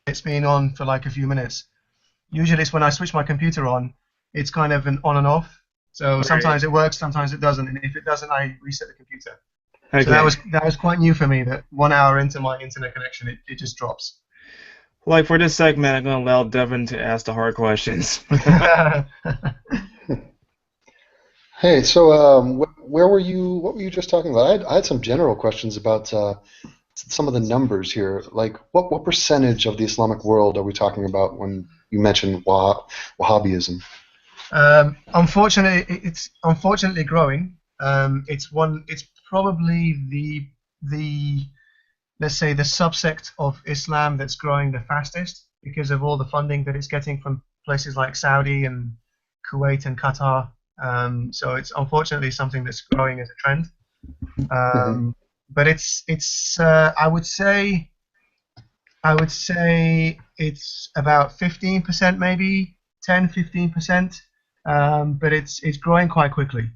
it's been on for like a few minutes. Usually it's when I switch my computer on, it's kind of an on and off. So Right. sometimes it works, sometimes it doesn't, and if it doesn't, I reset the computer. So Okay. that was quite new for me. That 1 hour into my internet connection, it just drops. Like for this segment, I'm gonna allow Devin to ask the hard questions. Hey, so where were you? What were you just talking about? I had some general questions about some of the numbers here. Like, what percentage of the Islamic world are we talking about when you mentioned Wahhabism? Unfortunately, it's unfortunately growing. It's probably the let's say the subsect of Islam that's growing the fastest because of all the funding that it's getting from places like Saudi and Kuwait and Qatar. So it's unfortunately something that's growing as a trend. Hmm. But it's I would say it's about 15% maybe 10-15%. But it's growing quite quickly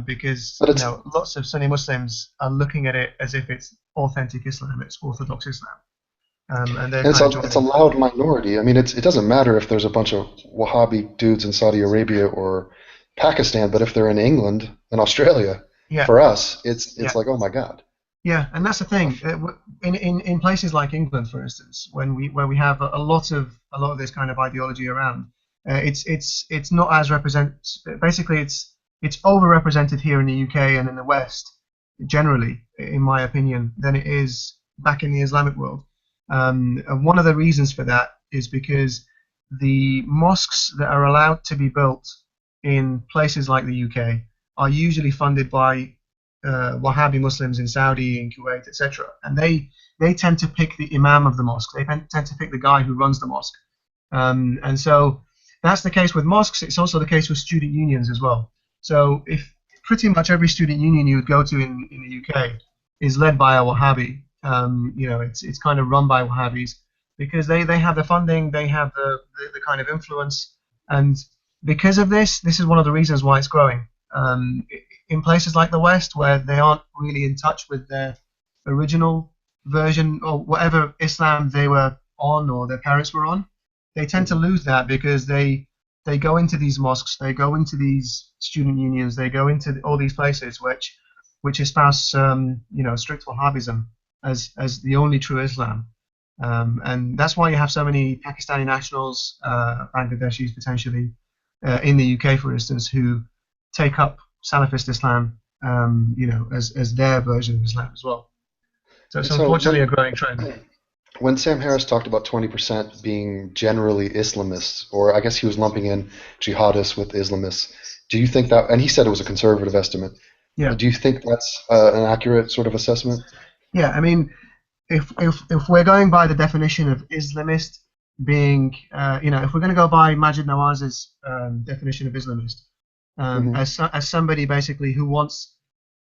because But lots of Sunni Muslims are looking at it as if it's authentic Islam, it's Orthodox Islam, and they're kind of it's a joining. loud minority. I mean, it doesn't matter if there's a bunch of Wahhabi dudes in Saudi Arabia or Pakistan, but if they're in England and Australia, Yeah, for us, it's yeah, like, oh my God. yeah, and that's the thing. In places like England, for instance, where we have a lot of this kind of ideology around, it's not as represent. Basically, it's overrepresented here in the UK and in the West generally, in my opinion, than it is back in the Islamic world. And one of the reasons for that is because the mosques that are allowed to be built in places like the UK are usually funded by Wahhabi Muslims in Saudi and Kuwait, etc. And they tend to pick the imam of the mosque. They tend to pick the guy who runs the mosque. And so that's the case with mosques. It's also the case with student unions as well. So if pretty much every student union you would go to in the UK is led by a Wahhabi, it's kind of run by Wahhabis because they have the funding, they have the kind of influence, and because of this is one of the reasons why it's growing. In places like the West, where they aren't really in touch with their original version or whatever Islam they were on or their parents were on, they tend to Mhm. lose that because they go into these mosques, they go into these student unions, they go into all these places which espouse strict Wahhabism as the only true Islam. And that's why you have so many Pakistani nationals, Bangladeshis potentially, in the UK, for instance, who take up Salafist Islam, as their version of Islam as well. So it's And so unfortunately a growing trend. when Sam Harris talked about 20% being generally Islamists, or I guess he was lumping in jihadists with Islamists, do you think that, and he said it was a conservative estimate, Yeah, do you think that's an accurate sort of assessment? yeah. I mean, if we're going by the definition of Islamist being, if we're going to go by Majid Nawaz's definition of Islamist, Hmm. as somebody basically who wants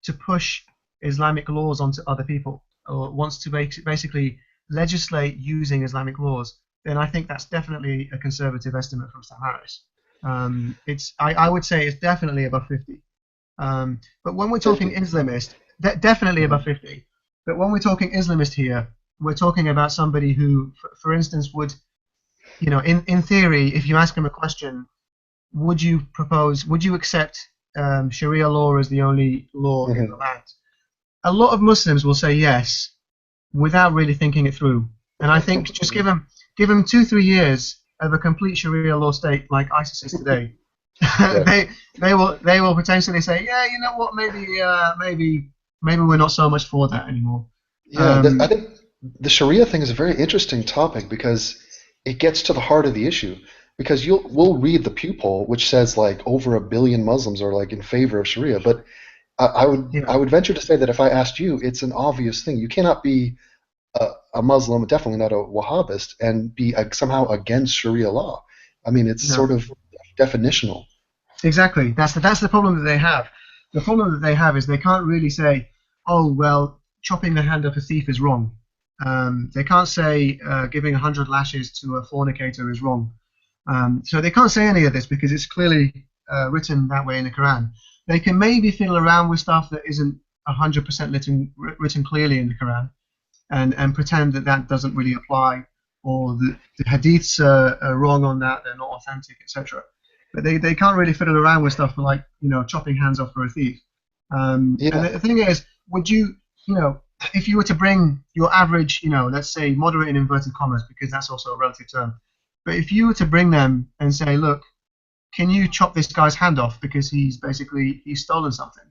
to push Islamic laws onto other people or wants to basically legislate using Islamic laws, then I think that's definitely a conservative estimate from Sam Harris. I would say it's definitely above 50. But when we're talking 50. Islamist, definitely above Hmm. 50. But when we're talking Islamist here, we're talking about somebody who, for instance, would, in theory, if you ask him a question, would you accept Sharia law as the only law in the Hmm. land? A lot of Muslims will say yes without really thinking it through. And I think just give them 2-3 years of a complete Sharia law state like ISIS is today, Yeah. they will potentially say, yeah, you know what, maybe we're not so much for that anymore. Yeah, I Um, think the Sharia thing is a very interesting topic because it gets to the heart of the issue. Because we'll read the Pew poll, which says like over 1 billion Muslims are like in favor of Sharia, but yeah, I would venture to say that if I asked you, it's an obvious thing. You cannot be a Muslim, definitely not a Wahhabist, and be somehow against Sharia law. I mean, it's no, sort of definitional. exactly. That's the problem that they have. The problem that they have is they can't really say, oh well, chopping the hand off a thief is wrong. They can't say giving 100 lashes to a fornicator is wrong. So they can't say any of this because it's clearly written that way in the Quran. They can maybe fiddle around with stuff that isn't 100% written clearly in the Quran and pretend that that doesn't really apply. or the hadiths are wrong on that, they're not authentic, etc. But they can't really fiddle around with stuff like, chopping hands off for a thief. And Yeah. the thing is, would you, if you were to bring your average, let's say moderate in inverted commas, because that's also a relative term, but if you were to bring them and say, look, can you chop this guy's hand off because he's stolen something?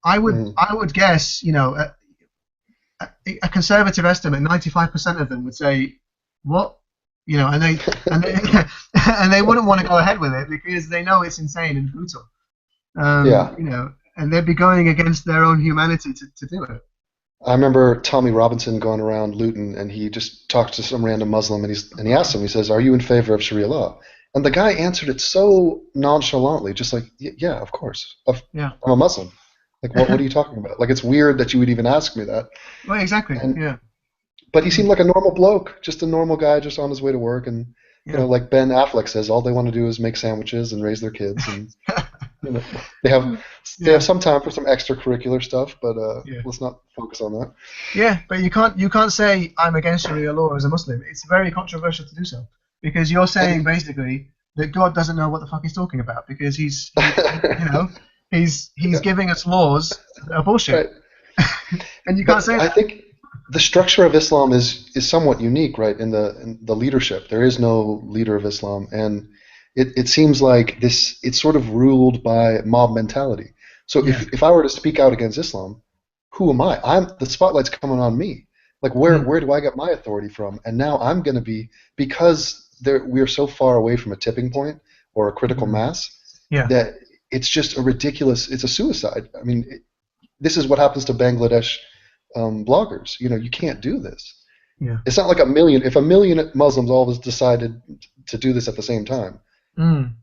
I would guess, a conservative estimate, 95% of them would say, what? And they and they wouldn't want to go ahead with it because they know it's insane and brutal. Yeah. And they'd be going against their own humanity to do it. I remember Tommy Robinson going around Luton, and he just talked to some random Muslim, and he asked him, he says, "Are you in favor of Sharia law?" And the guy answered it so nonchalantly, just like, "Yeah, of course. Yeah. I'm a Muslim. Like, what are you talking about? Like, it's weird that you would even ask me that." Well, exactly. And, yeah. But he seemed like a normal bloke, just a normal guy, just on his way to work. And like Ben Affleck says, all they want to do is make sandwiches and raise their kids, and they have some time for some extracurricular stuff, but let's not focus on that. Yeah, but you can't say I'm against Sharia law as a Muslim. It's very controversial to do so because you're saying basically that God doesn't know what the fuck he's talking about because he's giving us laws that are bullshit, and you can't say that. I think the structure of Islam is somewhat unique, right? In the leadership, there is no leader of Islam, and it seems like it's sort of ruled by mob mentality. So if I were to speak out against Islam, who am I? The spotlight's coming on me. Like where do I get my authority from? And now I'm going to be, because we're so far away from a tipping point or a critical mass that it's just it's a suicide. I mean, this is what happens to Bangladesh bloggers. You can't do this. Yeah. It's not like if a million Muslims all decided to do this at the same time,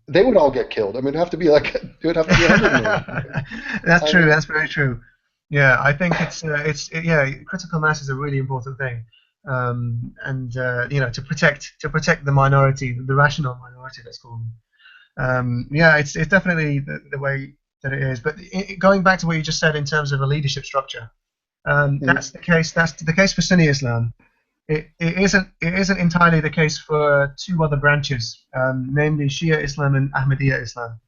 they would all get killed. I mean, it would have to be 100 million. That's true. That's very true. Yeah, I think critical mass is a really important thing, and to protect the minority, the rational minority, let's call them. It's definitely the way that it is. But going back to what you just said in terms of a leadership structure, that's the case. That's the case for Sunni Islam. It isn't entirely the case for two other branches, namely Shia Islam and Ahmadiyya Islam,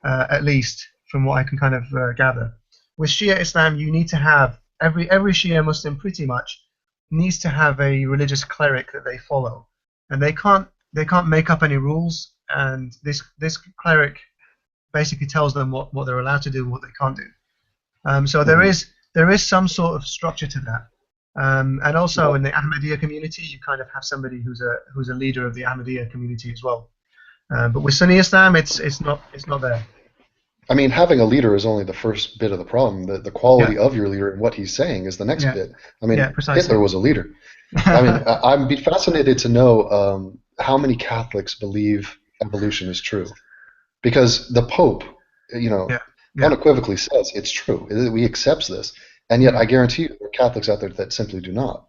at least from what I can kind of gather. With Shia Islam, you need to have every Shia Muslim pretty much needs to have a religious cleric that they follow, and they can't make up any rules. And this cleric basically tells them what they're allowed to do and what they can't do. So there is some sort of structure to that. And also in the Ahmadiyya community, you kind of have somebody who's a leader of the Ahmadiyya community as well. But with Sunni Islam, it's not there. I mean, having a leader is only the first bit of the problem. The quality of your leader and what he's saying is the next bit. I mean, Hitler was a leader. I mean, I'd be fascinated to know how many Catholics believe evolution is true, because the Pope, unequivocally says it's true. We accept this, and yet I guarantee you there are Catholics out there that simply do not.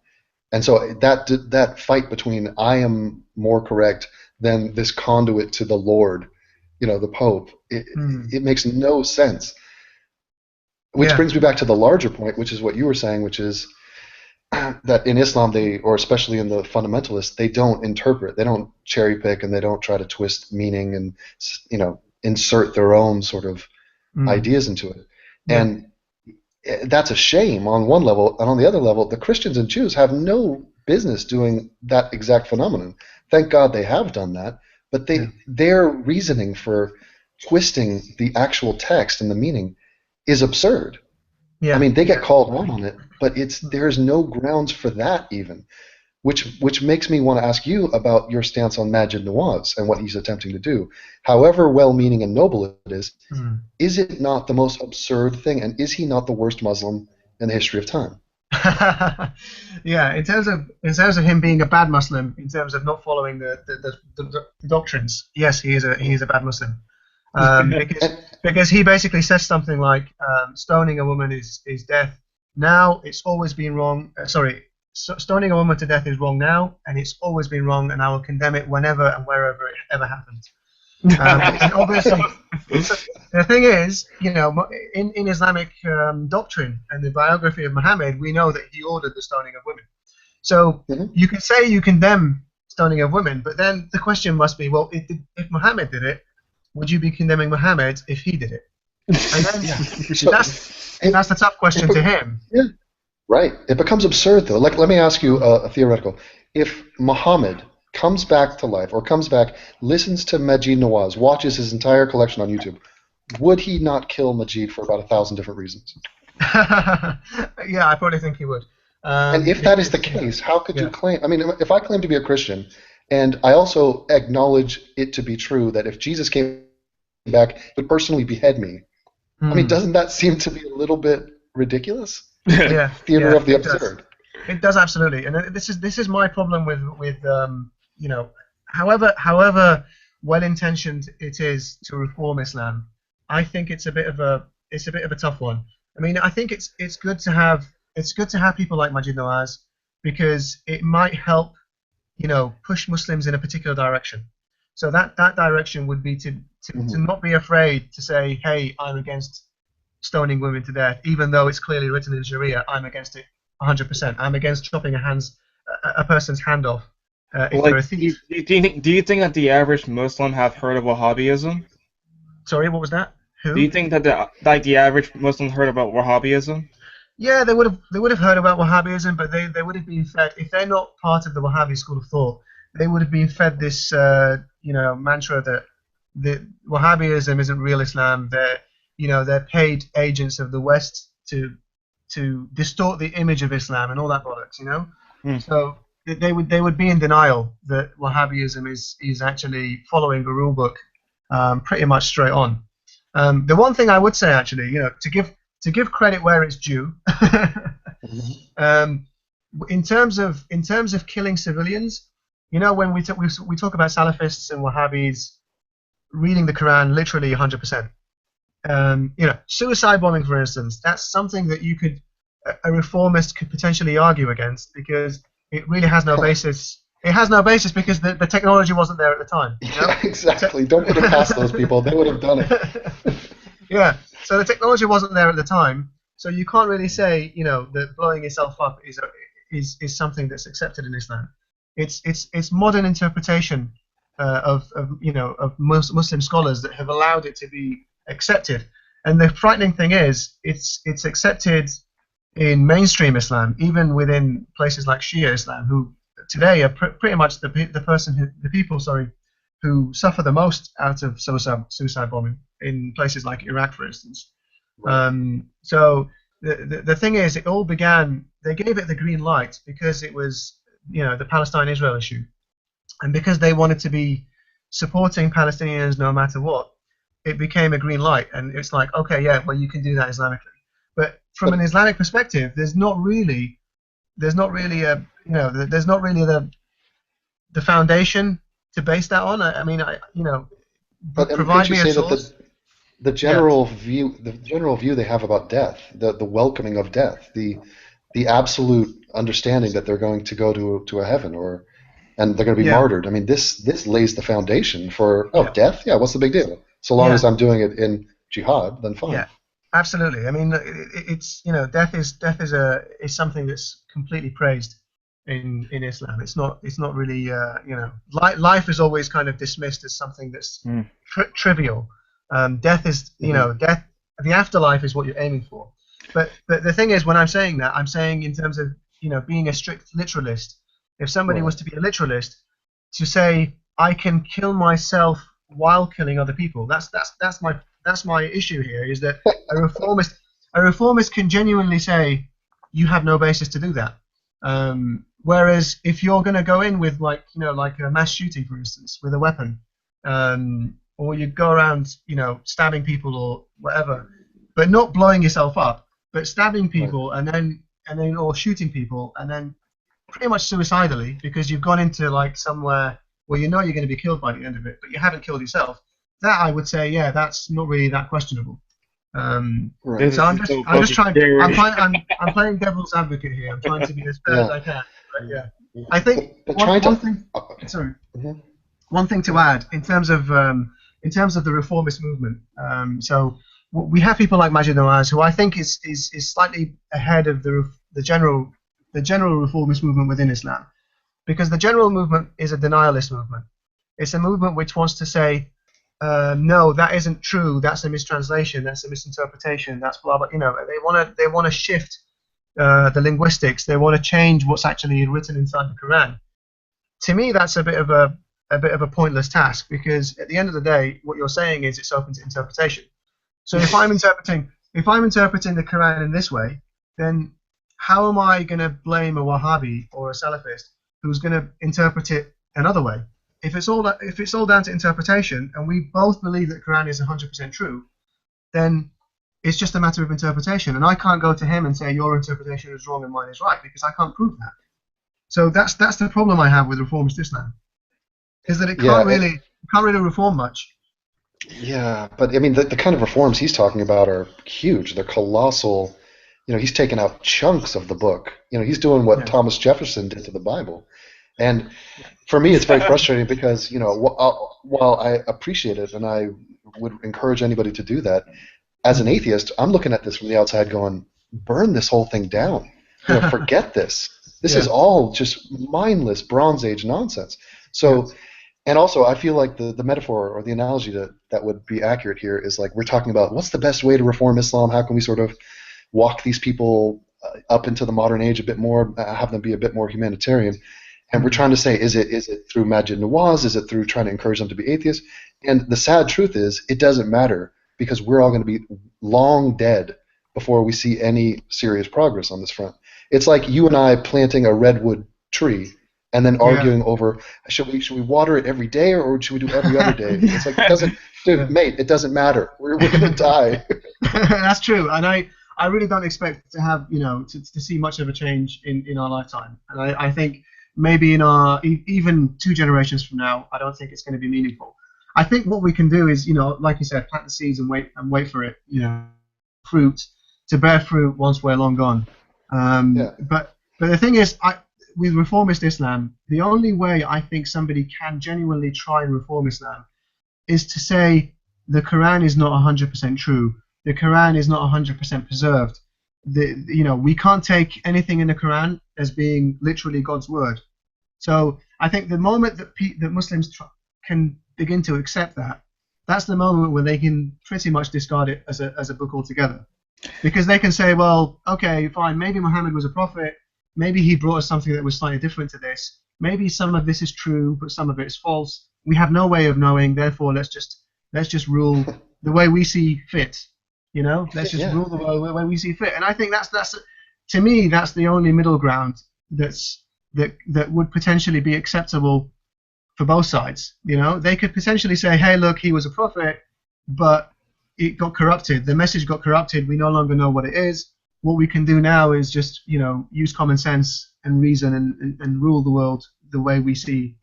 And so that fight between I am more correct than this conduit to the Lord, the Pope, it makes no sense. Which brings me back to the larger point, which is what you were saying, which is that in Islam, or especially in the fundamentalists, they don't interpret, they don't cherry pick, and they don't try to twist meaning and insert their own sort of ideas into it. And that's a shame on one level, and on the other level, the Christians and Jews have no business doing that exact phenomenon. Thank God they have done that, but their reasoning for twisting the actual text and the meaning is absurd. I mean, they get called out on it, but there's no grounds for that even, which makes me want to ask you about your stance on Majid Nawaz and what he's attempting to do. However well-meaning and noble it is it not the most absurd thing, and is he not the worst Muslim in the history of time? In terms of him being a bad Muslim, in terms of not following the doctrines, yes, he is a bad Muslim. Because he basically says something like stoning a woman is death. Now it's always been wrong. Stoning a woman to death is wrong now, and it's always been wrong, and I will condemn it whenever and wherever it ever happens. And obviously, the thing is, in Islamic doctrine and the biography of Muhammad, we know that he ordered the stoning of women. So you can say you condemn stoning of women. But then the question must be, well, if Muhammad did it, would you be condemning Muhammad if he did it? And then Yeah. So, that's the tough question to him. yeah, right. It becomes absurd, though. Like, let me ask you a theoretical. If Muhammad comes back to life, or comes back, listens to Majid Nawaz, watches his entire collection on YouTube, would he not kill Majid for about 1,000 different reasons? Yeah, I probably think he would. And if that is the case, how could you claim? I mean, if I claim to be a Christian, and I also acknowledge it to be true that if Jesus came back, he would personally behead me. I mean, doesn't that seem to be a little bit ridiculous? Yeah, Theater of the it does. absurd. It does, absolutely, and this is my problem with you know, however well-intentioned it is to reform Islam, I think it's a bit of a tough one. I mean, I think it's good to have people like Majid Nawaz, because it might help, you know, push Muslims in a particular direction. So that direction would be to not be afraid to say, hey, I'm against stoning women to death, even though it's clearly written in Sharia. I'm against it 100%. I'm against chopping a person's hand off if they're a thief. Do you think that the average Muslim have heard of Wahhabism? Sorry, what was that? Who? Do you think that the average Muslim heard about Wahhabism? Yeah, they would have heard about Wahhabism, but they would have been fed, if they're not part of the Wahhabi school of thought, they would have been fed this mantra that Wahhabism isn't real Islam. They're paid agents of the West to distort the image of Islam and all that bollocks, you know. So they would be in denial that Wahhabism is actually following a rule book pretty much straight on. The one thing I would say, actually, you know, to give credit where it's due, in terms of killing civilians, you know, when we talk about Salafists and Wahhabis reading the Quran literally 100%. You know, suicide bombing, for instance, that's something that a reformist could potentially argue against, because it really has no basis. It has no basis because the technology wasn't there at the time. You know? Yeah, exactly. Don't put it past those people. They would have done it. Yeah. So the technology wasn't there at the time. So you can't really say, you know, that blowing yourself up is something that's accepted in Islam. It's modern interpretation of Muslim scholars that have allowed it to be accepted. And the frightening thing is, it's accepted in mainstream Islam, even within places like Shia Islam, who today are pretty much the people who suffer the most out of suicide bombing in places like Iraq, for instance. So the thing is, it all began. They gave it the green light because it was, you know, the Palestine-Israel issue, and because they wanted to be supporting Palestinians no matter what. It became a green light, and it's like, okay, yeah, well, you can do that Islamically. But from an Islamic perspective, there's not really the foundation to base that on. I mean, But provide could me you a say source. that the general view they have about death, the welcoming of death, the absolute understanding that they're going to go to a heaven, and they're going to be martyred. I mean, this lays the foundation for death. Yeah, what's the big deal? So long as I'm doing it in jihad, then fine. Yeah, absolutely. I mean, it's, you know, death is something that's completely praised in Islam. It's not really you know, life is always kind of dismissed as something that's trivial. Death is, you know, the afterlife is what you're aiming for. But the thing is, when I'm saying that, I'm saying in terms of, you know, being a strict literalist. If somebody was to be a literalist, to say I can kill myself while killing other people, that's my issue here, is that a reformist can genuinely say you have no basis to do that. Whereas if you're going to go in with, like, you know, like a mass shooting, for instance, with a weapon, or you go around, you know, stabbing people or whatever, but not blowing yourself up, but stabbing people and then or shooting people and then pretty much suicidally, because you've gone into like somewhere where you know you're going to be killed by the end of it, but you haven't killed yourself. That, I would say, yeah, that's not really that questionable. So I'm just trying. I'm playing devil's advocate here. I'm trying to be as fair as I can. But yeah, I think one thing. Sorry, one thing to add in terms of the reformist movement. So we have people like Majid Nawaz, who I think is slightly ahead of the general reformist movement within Islam. because the general movement is a denialist movement. It's a movement which wants to say, no, that isn't true. That's a mistranslation. That's a misinterpretation. That's blah blah. They want to shift the linguistics. They want to change what's actually written inside the Quran. To me, that's a bit of a pointless task, because at the end of the day, what you're saying is it's open to interpretation. So if I'm interpreting the Quran in this way, then how am I going to blame a Wahhabi or a Salafist who's going to interpret it another way? If it's all down to interpretation, and we both believe that the Quran is 100% true, then it's just a matter of interpretation. And I can't go to him and say your interpretation is wrong and mine is right, because I can't prove that. So that's the problem I have with reformist Islam, is that it can't really reform much. Yeah, but I mean, the kind of reforms he's talking about are huge. They're colossal. He's taken out chunks of the book. He's doing what Thomas Jefferson did to the Bible. And for me, it's very frustrating because, while I appreciate it and I would encourage anybody to do that, as an atheist, I'm looking at this from the outside going, burn this whole thing down. Forget this. This is all just mindless Bronze Age nonsense. So, and also, I feel like the metaphor or the analogy that would be accurate here is like we're talking about what's the best way to reform Islam? How can we sort of walk these people up into the modern age a bit more, have them be a bit more humanitarian? And we're trying to say, is it through Majid Nawaz? Is it through trying to encourage them to be atheists? And the sad truth is, it doesn't matter, because we're all going to be long dead before we see any serious progress on this front. It's like you and I planting a redwood tree and then arguing over should we water it every day or should we do every other day? It's like mate, it doesn't matter. We're going to die. That's true, and I really don't expect to have to see much of a change in our lifetime, and I think maybe in our even 2 generations from now, I don't think it's going to be meaningful. I think what we can do is, like you said, plant the seeds and wait for it, fruit to bear fruit once we're long gone. But the thing is, with reformist Islam, the only way I think somebody can genuinely try and reform Islam is to say the Quran is not 100% true. The Quran is not 100% preserved. We can't take anything in the Quran as being literally God's word. So I think the moment that Muslims can begin to accept that, that's the moment when they can pretty much discard it as a book altogether. Because they can say, well, okay, fine, maybe Muhammad was a prophet, maybe he brought us something that was slightly different to this, maybe some of this is true, but some of it is false. We have no way of knowing, therefore let's just rule the way we see fit. Let's just rule the way we see fit. And I think that's to me, that's the only middle ground that would potentially be acceptable for both sides. They could potentially say, hey, look, he was a prophet, but it got corrupted. The message got corrupted. We no longer know what it is. What we can do now is just, use common sense and reason and rule the world the way we see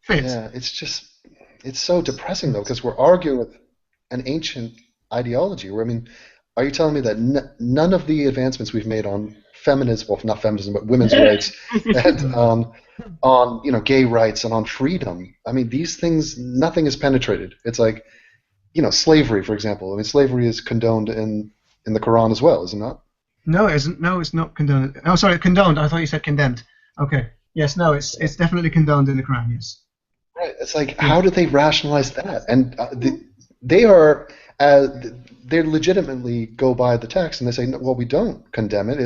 fit. Yeah, it's so depressing, though, because we're arguing with an ancient ideology. Are you telling me that none of the advancements we've made on feminism, well, not feminism, but women's rights, and on gay rights and on freedom, these things, nothing is penetrated. It's like, slavery, for example. Slavery is condoned in the Quran as well, is it not? No, it isn't. No, it's not condoned. Oh, sorry, condoned. I thought you said condemned. Okay. Yes, no, it's definitely condoned in the Quran, yes. Right. It's like, how do they rationalize that? And they legitimately go by the text and they say, no, well, we don't condemn it.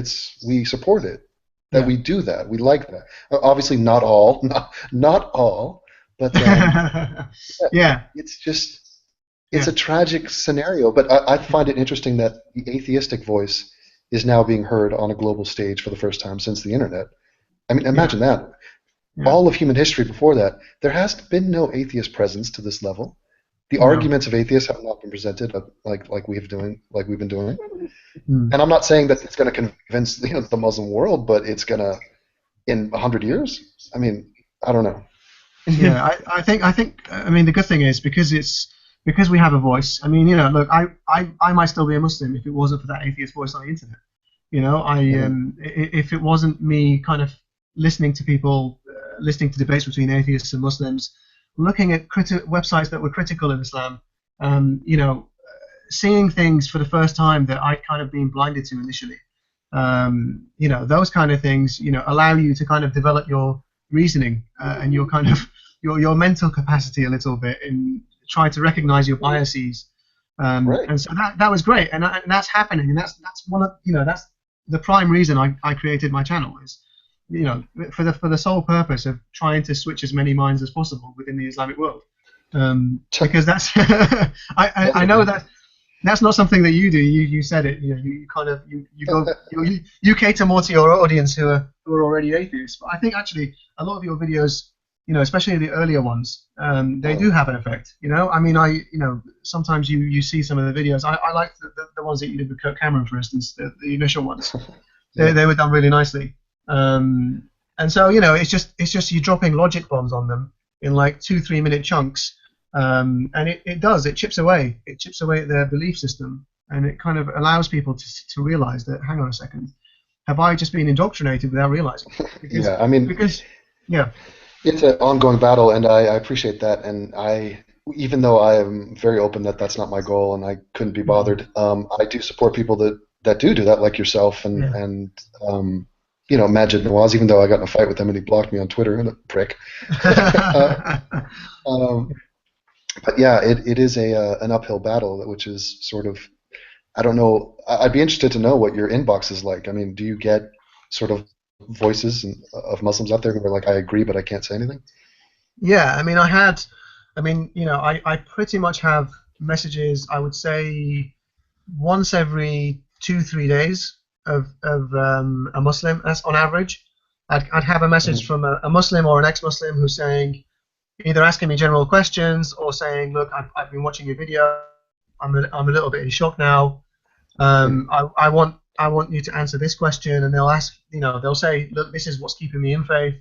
We support it. That we do that. We like that. Obviously, not all, not all, but it's a tragic scenario. But I find it interesting that the atheistic voice is now being heard on a global stage for the first time since the internet. Imagine that. Yeah. All of human history before that, there has been no atheist presence to this level. The arguments of atheists have not been presented like we've been doing. And I'm not saying that it's going to convince the Muslim world, but it's going to in 100 years. I don't know. Yeah, I think the good thing is because we have a voice. Look, I might still be a Muslim if it wasn't for that atheist voice on the internet. If it wasn't me kind of listening to people, listening to debates between atheists and Muslims, looking at websites that were critical of Islam, seeing things for the first time that I'd kind of been blinded to initially. Those kind of things, allow you to kind of develop your reasoning and your kind of your mental capacity a little bit in trying to recognize your biases. Right. And so that was great, and that's happening, and that's one of that's the prime reason I created my channel is for the sole purpose of trying to switch as many minds as possible within the Islamic world, because that's I know that that's not something that you do. You said it. You kind of you cater more to your audience who are already atheists. But I think actually a lot of your videos, especially the earlier ones, they do have an effect. I mean, sometimes you see some of the videos. I like the ones that you did with Kirk Cameron, for instance, the initial ones. They were done really nicely. And so it's just you dropping logic bombs on them in like 2-3 minute chunks. And it chips away at their belief system, and it kind of allows people to realize that, hang on a second, have I just been indoctrinated without realizing? Because it's an ongoing battle, and I appreciate that, and even though I am very open that that's not my goal and I couldn't be bothered, I do support people that do that, like yourself, and Majid Nawaz, even though I got in a fight with him and he blocked me on Twitter, and a prick. But yeah, it is an uphill battle, which is sort of, I don't know. I'd be interested to know what your inbox is like. I mean, do you get sort of voices of Muslims out there who are like, I agree, but I can't say anything? Yeah, I mean, I pretty much have messages, I would say, once every 2-3 days of a Muslim. That's on average. I'd have a message from a Muslim or an ex-Muslim who's saying, either asking me general questions or saying, look, I've been watching your video. I'm a little bit in shock now. I want you to answer this question, and they'll say, look, this is what's keeping me in faith.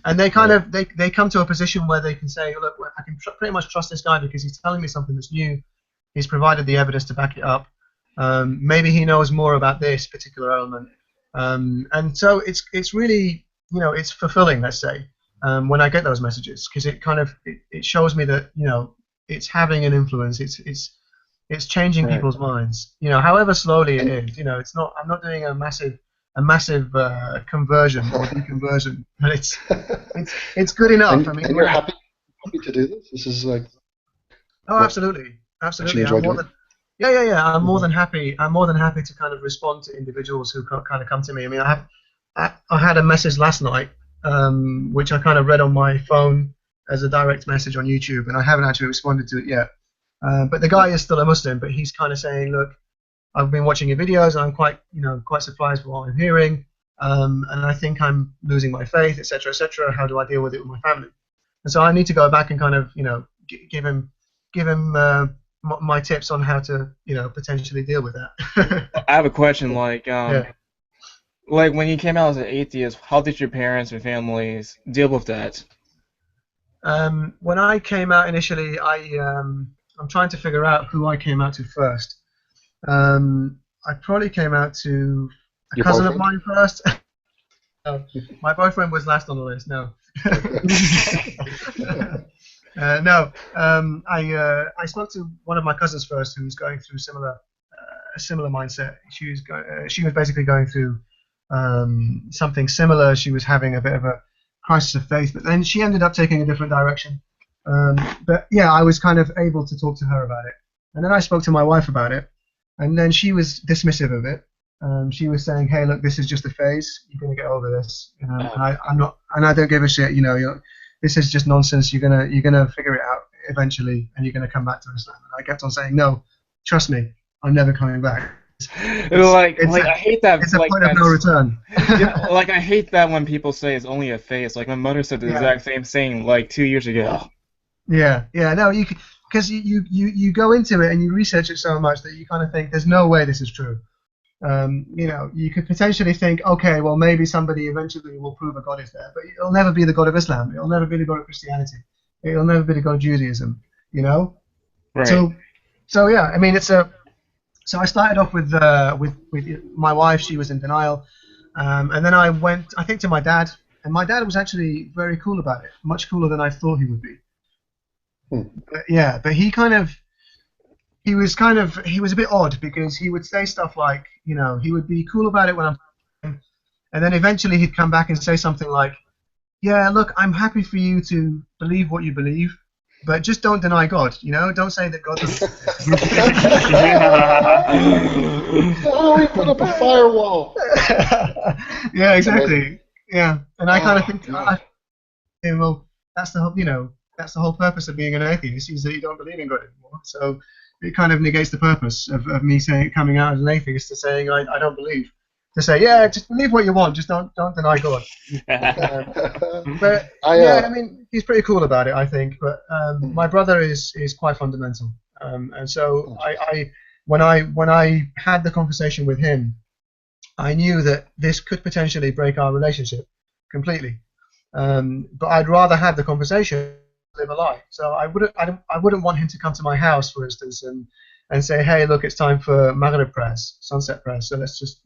And they kind of they come to a position where they can say, look, I can pretty much trust this guy because he's telling me something that's new. He's provided the evidence to back it up. Maybe he knows more about this particular element. And so it's really, it's fulfilling, let's say, when I get those messages, because it shows me that it's having an influence. It's changing people's minds. However slowly it is. It's not. I'm not doing a massive conversion or deconversion, but it's good enough. And you're happy to do this. This is like. Oh, absolutely. I'm more than happy. I'm more than happy to kind of respond to individuals who kind of come to me. I mean, I had a message last night, which I kind of read on my phone as a direct message on YouTube, and I haven't actually responded to it yet. But the guy is still a Muslim, but he's kind of saying, look, I've been watching your videos, and I'm quite surprised by what I'm hearing, and I think I'm losing my faith, etc., etc. How do I deal with it with my family? And so I need to go back and kind of, give him my tips on how to, potentially deal with that. I have a question, like when you came out as an atheist, how did your parents and families deal with that? When I came out initially, I'm trying to figure out who I came out to first. I probably came out to a cousin of mine first. My boyfriend was last on the list. No. No. I spoke to one of my cousins first, who was going through a similar mindset. She was basically going through something similar. She was having a bit of a crisis of faith, but then she ended up taking a different direction. But yeah, I was kind of able to talk to her about it, and then I spoke to my wife about it, and then she was dismissive of it. She was saying, "Hey, look, this is just a phase. You're gonna get over this. And I'm not, and I don't give a shit. This is just nonsense. You're gonna figure it out eventually, and you're gonna come back to Islam." And I kept on saying, "No, trust me, I'm never coming back." I hate that. It's a point of no return. I hate that when people say it's only a phase. Like my mother said the exact same thing like 2 years ago. Yeah, no, because you go into it and you research it so much that you kind of think there's no way this is true. You could potentially think, okay, well maybe somebody eventually will prove a God is there, but it'll never be the God of Islam. It'll never be the God of Christianity. It'll never be the God of Judaism. Right. So yeah, I mean So I started off with my wife. She was in denial, and then I went, I think, to my dad, and my dad was actually very cool about it, much cooler than I thought he would be. But he was a bit odd, because he would say stuff like, he would be cool about it when I'm, and then eventually he'd come back and say something like, yeah, look, I'm happy for you to believe what you believe, but just don't deny God. Don't say that God doesn't Oh, we put up a firewall. Yeah, That's amazing. exactly. Yeah, and I kind of Oh, think, yeah. well, that's the whole, that's the whole purpose of being an atheist is that you don't believe in God anymore. So it kind of negates the purpose of me saying coming out as an atheist to saying I don't believe. To say, yeah, just believe what you want, just don't deny God. But I yeah, I mean, he's pretty cool about it, I think. But my brother is quite fundamental, and so oh, jeez. when I had the conversation with him, I knew that this could potentially break our relationship completely. But I'd rather have the conversation than live a lie. So I wouldn't want him to come to my house, for instance, and say, hey, look, it's time for Maghrib prayers, sunset prayers. So let's just,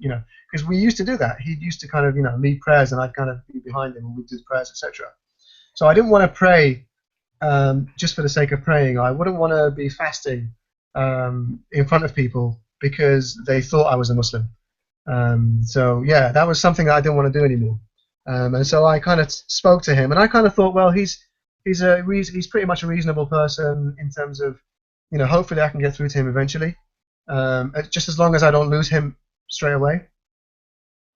because we used to do that. He used to kind of, lead prayers, and I'd kind of be behind him, and we'd do prayers, etc. So I didn't want to pray just for the sake of praying. I wouldn't want to be fasting in front of people because they thought I was a Muslim. So yeah, that was something that I didn't want to do anymore. And so I kind of spoke to him, and I kind of thought, well, he's pretty much a reasonable person in terms of, hopefully I can get through to him eventually. Just as long as I don't lose him straight away.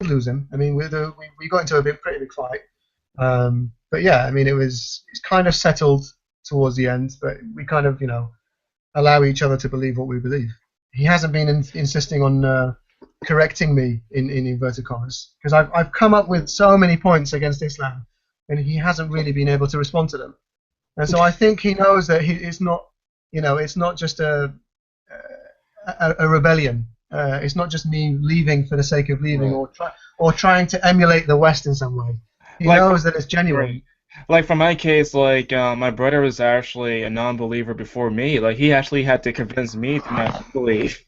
Lose him. I mean, we got into a pretty big fight. But yeah, I mean, it's kind of settled towards the end, but we kind of, allow each other to believe what we believe. He hasn't been insisting on correcting me in inverted commas, because I've come up with so many points against Islam, and he hasn't really been able to respond to them. And so I think he knows that it's not, it's not just a rebellion. It's not just me leaving for the sake of leaving, Right. or trying to emulate the West in some way. He Like, knows that it's genuine. right. Like for my case, like my brother was actually a non-believer before me. Like he actually had to convince me to not believe.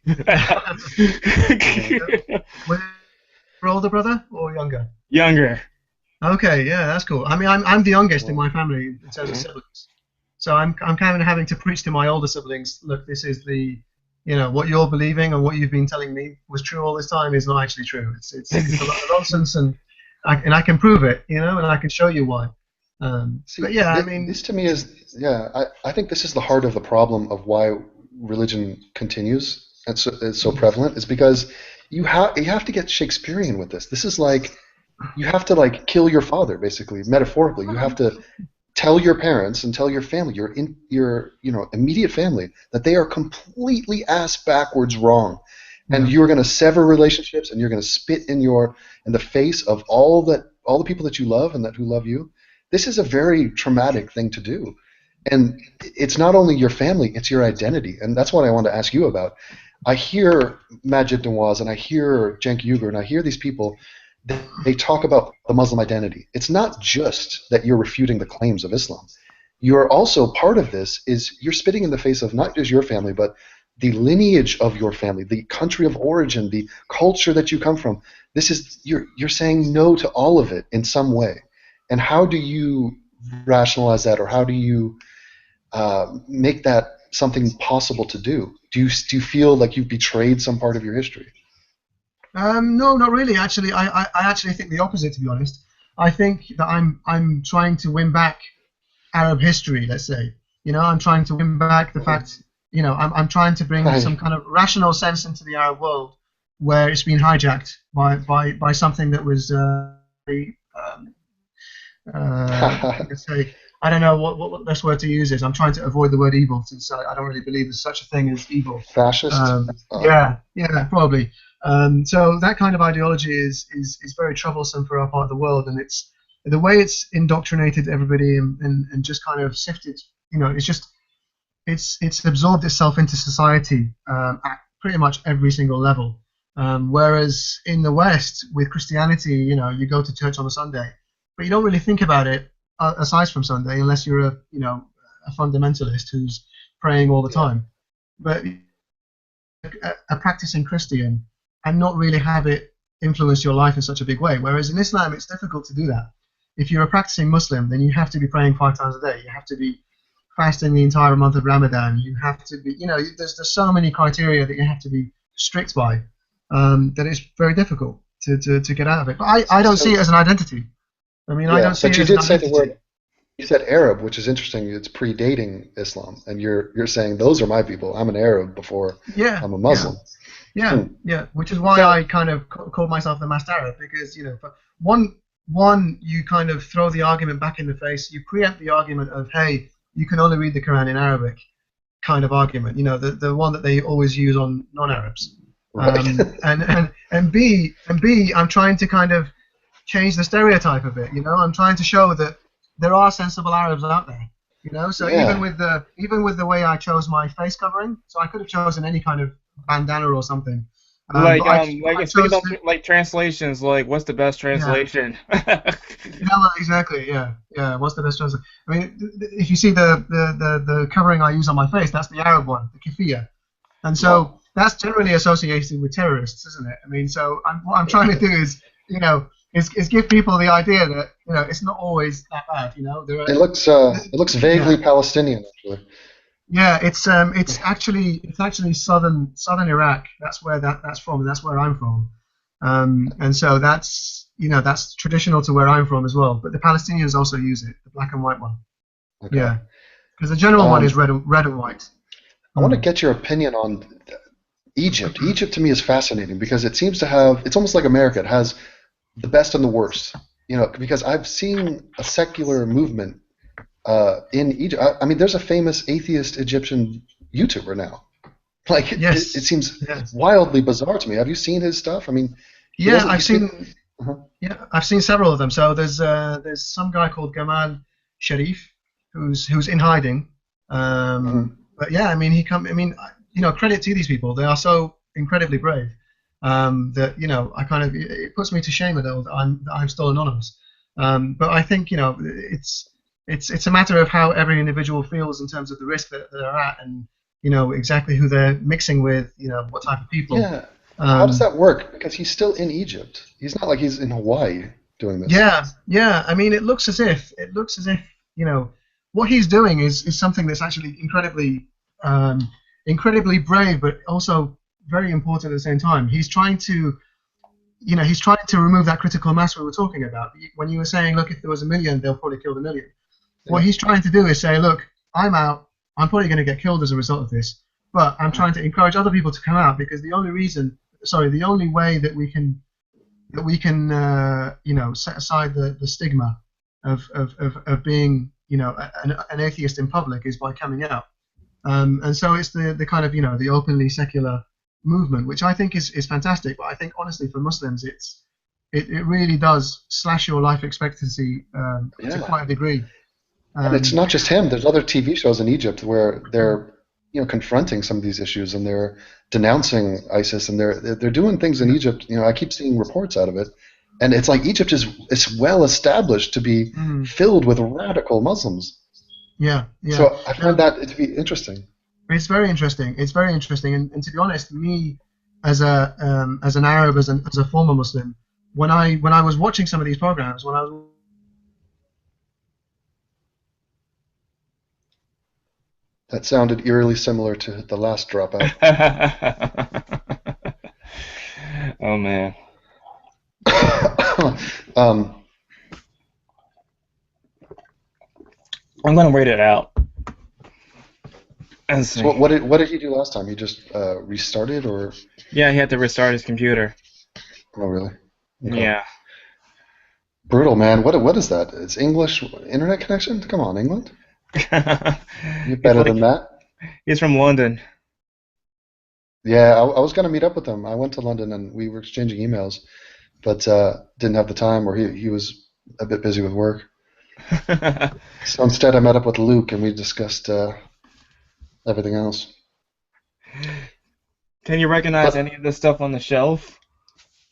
Was your older brother or younger? Younger. Okay, yeah, that's cool. I mean, I'm the youngest in Well, my family in terms of mhm. siblings, so I'm kind of having to preach to my older siblings. Look, this is what you're believing and what you've been telling me was true all this time is not actually true. It's a lot of nonsense, and I can prove it, and I can show you why. But See, yeah, I this mean, to me is, yeah, I think this is the heart of the problem of why religion continues and is so prevalent is because you have to get Shakespearean with this. This is like you have to like kill your father, basically, metaphorically. You have to tell your parents and tell your family, your immediate family, that they are completely ass backwards wrong, and yeah, you're going to sever relationships, and you're going to spit in the face of all the people that you love and that who love you. This is a very traumatic thing to do, and it's not only your family, it's your identity, and that's what I want to ask you about. I hear Majid Nawaz and I hear Cenk Uygur and I hear these people, they talk about the Muslim identity. It's not just that you're refuting the claims of Islam. You're also part of this is you're spitting in the face of not just your family, but the lineage of your family, the country of origin, the culture that you come from. This is you're saying no to all of it in some way. And how do you rationalize that, or how do you make that something possible to do? Do you feel like you've betrayed some part of your history? no, not really. Actually, I actually think the opposite. To be honest, I think that I'm trying to win back Arab history, let's say. I'm trying to win back the Mhm. fact, I'm trying to bring some Right. kind of rational sense into the Arab world where it's been hijacked by something that was very, let's say, I don't know what the best word to use is. I'm trying to avoid the word evil since I don't really believe there's such a thing as evil. Fascist? Yeah, probably. So that kind of ideology is very troublesome for our part of the world, and it's the way it's indoctrinated everybody and just kind of sifted. It's just it's absorbed itself into society at pretty much every single level. Whereas in the West, with Christianity, you go to church on a Sunday, but you don't really think about it aside from Sunday, unless you're a fundamentalist who's praying all the Yeah. time. But a practicing Christian and not really have it influence your life in such a big way. Whereas in Islam, it's difficult to do that. If you're a practicing Muslim, then you have to be praying 5 times a day. You have to be fasting the entire month of Ramadan. You have to be, there's so many criteria that you have to be strict by that it's very difficult to get out of it. But I don't see So it as an identity. I mean, I Yeah, don't see but it you as an did say the identity. word. You said Arab, which is interesting. It's predating Islam, and you're saying those are my people. I'm an Arab before Yeah, I'm a yeah. Muslim. Yeah, Hmm. yeah, which is Is why that I kind of called myself the masked Arab because for one you kind of throw the argument back in the face, you preempt the argument of hey, you can only read the Quran in Arabic kind of argument, the one that they always use on non-Arabs, right? and B, I'm trying to kind of change the stereotype a bit. I'm trying to show that there are sensible Arabs out there. So even Yeah. with the way I chose my face covering, so I could have chosen any kind of bandana or something, but I Speaking chose of to, like translations, like what's the best yeah, translation? yeah, well, exactly, yeah, yeah. What's the best choice? I mean, if you see the covering I use on my face, that's the Arab one, the keffiyeh. And so Well, that's generally associated with terrorists, isn't it? I mean, so what I'm trying to do is, is give people the idea that, it's not always that bad. it looks Yeah, vaguely Palestinian actually. yeah. It's actually southern Iraq. That's where that's from, and that's where I'm from. And so that's traditional to where I'm from as well. But the Palestinians also use it, the black and white one. Okay. Yeah, because the general one is Um, red and white. I want to Mm. get your opinion on Egypt. Egypt to me is fascinating because it seems to have. It's almost like America. It has the best and the worst. Because I've seen a secular movement in Egypt. I mean, there's a famous atheist Egyptian YouTuber now. Like it Yes. seems Yes. wildly bizarre to me. Have you seen his stuff? I mean, he Yeah, doesn't. He I've speak. seen. Uh-huh. Yeah, I've seen several of them. So there's some guy called Gamal Sharif who's in hiding. Mhm. But yeah, I mean I mean, credit to these people. They are so incredibly brave. That I kind of it puts me to shame a little that I'm still anonymous. But I think it's a matter of how every individual feels in terms of the risk that they're at, and exactly who they're mixing with. What type of people. Yeah. How does Um, that work? Because he's still in Egypt. He's not like he's in Hawaii doing this. Yeah, yeah. I mean, it looks as if you know what he's doing is something that's actually incredibly brave, but also very important at the same time. He's trying to remove that critical mass we were talking about. When you were saying, look, if there was a million, they'll probably kill the million. What Yeah. he's trying to do is say, look, I'm out. I'm probably going to get killed as a result of this, but I'm Right. trying to encourage other people to come out because the only way that we can set aside the stigma of being an atheist in public is by coming out. And so it's the kind of the openly secular movement, which I think is fantastic. But I think honestly for Muslims it really does slash your life expectancy to Yeah. quite a degree. And it's not just Because him. There's other TV shows in Egypt where they're confronting some of these issues and they're denouncing ISIS and they're doing things in yeah, Egypt. I keep seeing reports out of it, and it's like Egypt is well established to be mm, filled with radical Muslims. yeah, yeah. So I find Now, that to be interesting. it's very interesting. It's very interesting, and to be honest, me as an Arab, as a former Muslim, when I was watching some of these programs, when I was That sounded eerily similar to the last dropout. Oh man. um, I'm gonna wait it out and so see. what did he do last time? He just restarted, or Yeah, he had to restart his computer. oh really? Okay. Yeah. Brutal, man. What is that? It's English internet connection? Come on, England. You're He's better like than that. he's from London. Yeah, I was gonna meet up with him. I went to London and we were exchanging emails, but didn't have the time, or he was a bit busy with work. So instead, I met up with Luke and we discussed everything else. Can you recognize any But of the stuff on the shelf?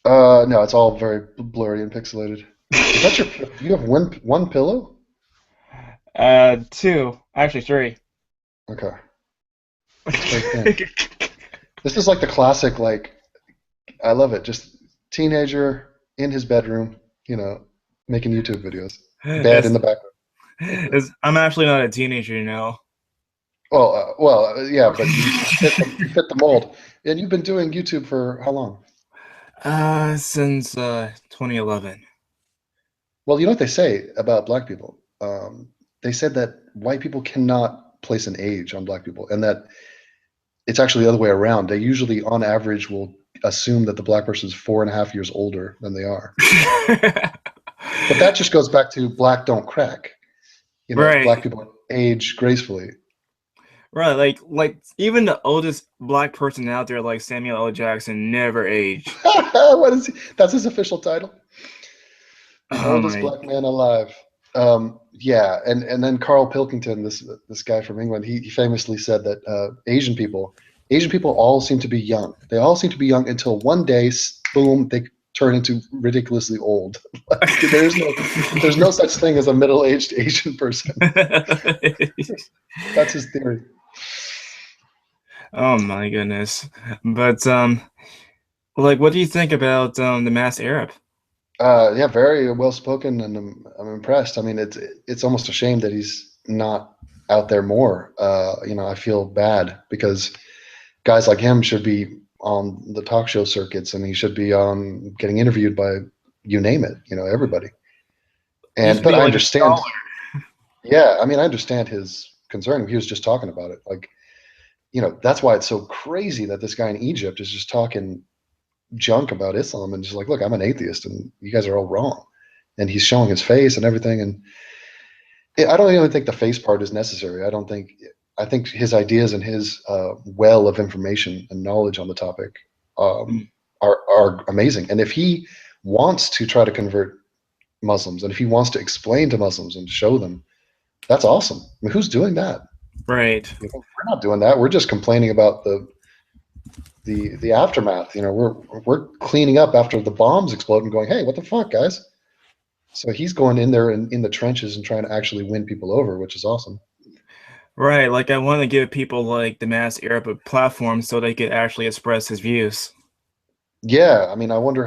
no, it's all very blurry and pixelated. Is that your? You have one pillow? Two, actually three. Okay, it's very thin. This is like the classic. Like I love it. Just teenager in his bedroom, making YouTube videos. Bed in It's, the background. I'm actually not a teenager, you know. Yeah, but you fit the mold. And you've been doing YouTube for how long? Since 2011. Well, you know what they say about black people? They said that white people cannot place an age on black people, and that it's actually the other way around. They usually, on average, will assume that the black person is 4.5 years older than they are. But that just goes back to black don't crack. You know, black Right. people age gracefully. Right, like even the oldest black person out there, like Samuel L. Jackson, never aged. What is he? That's his official title. The Oh oldest my. black man alive. Yeah, and then Carl Pilkington, this guy from England, he famously said that Asian people all seem to be young. They all seem to be young until one day, boom, they turn into ridiculously old. Like there's no such thing as a middle-aged Asian person. That's his theory. Oh my goodness. But like what do you think about the mass Arab? Yeah, very well spoken, and I'm impressed. I mean, it's almost a shame that he's not out there more. I feel bad because guys like him should be on the talk show circuits, and he should be on getting interviewed by you name it, everybody. He And should but be I like a understand. scholar. Yeah, I mean, I understand his concern. He was just talking about it, like that's why it's so crazy that this guy in Egypt is just talking junk about Islam and just like, look, I'm an atheist, and you guys are all wrong. And he's showing his face and everything, and I don't even think the face part is necessary. I think his ideas and his well of information and knowledge on the topic Mm. are amazing. And if he wants to try to convert Muslims, and if he wants to explain to Muslims and show them, that's awesome. I mean, who's doing that? Right. We're not doing that. We're just complaining about the aftermath. We're cleaning up after the bombs explode and going, hey, what the fuck, guys? So he's going in there in the trenches and trying to actually win people over, which is awesome. Right, like I want to give people like the mass Arab a platform so they could actually express his views. Yeah, I mean, I wonder